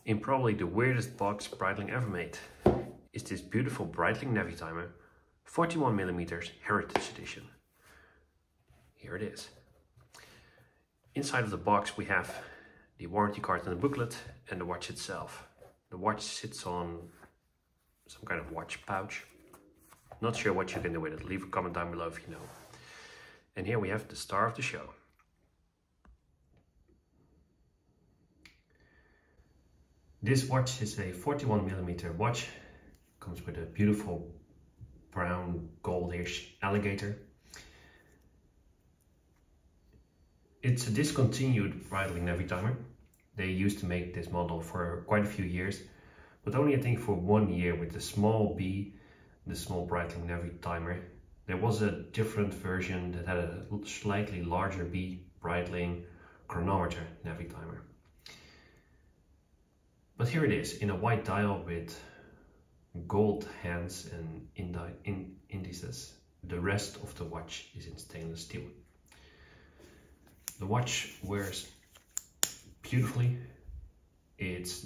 In probably the weirdest box Breitling ever made is this beautiful Breitling Navitimer 41mm Heritage Edition. Here it is. Inside of the box we have the warranty card and the booklet and the watch itself. The watch sits on some kind of watch pouch. Not sure what you can do with it. Leave a comment down below if you know. And here we have the star of the show. This watch is a 41mm watch. Comes with a beautiful brown goldish alligator. It's a discontinued Breitling Navitimer. They used to make this model for quite a few years, but only I think for 1 year with the small B, the small Breitling Navitimer. There was a different version that had a slightly larger B, Breitling Chronometer Navitimer. But here it is in a white dial with gold hands and indices. The rest of the watch is in stainless steel. The watch wears beautifully. It's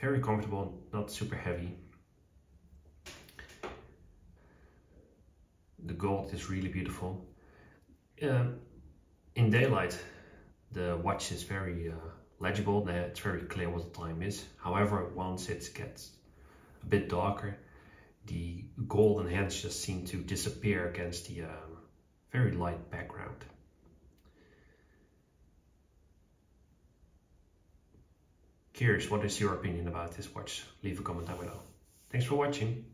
very comfortable, not super heavy. The gold is really beautiful. In daylight, the watch is very legible. It's very clear what the time is. However, once it gets a bit darker, the golden hands just seem to disappear against the very light background. Curious, what is your opinion about this watch? Leave a comment down below. Thanks for watching.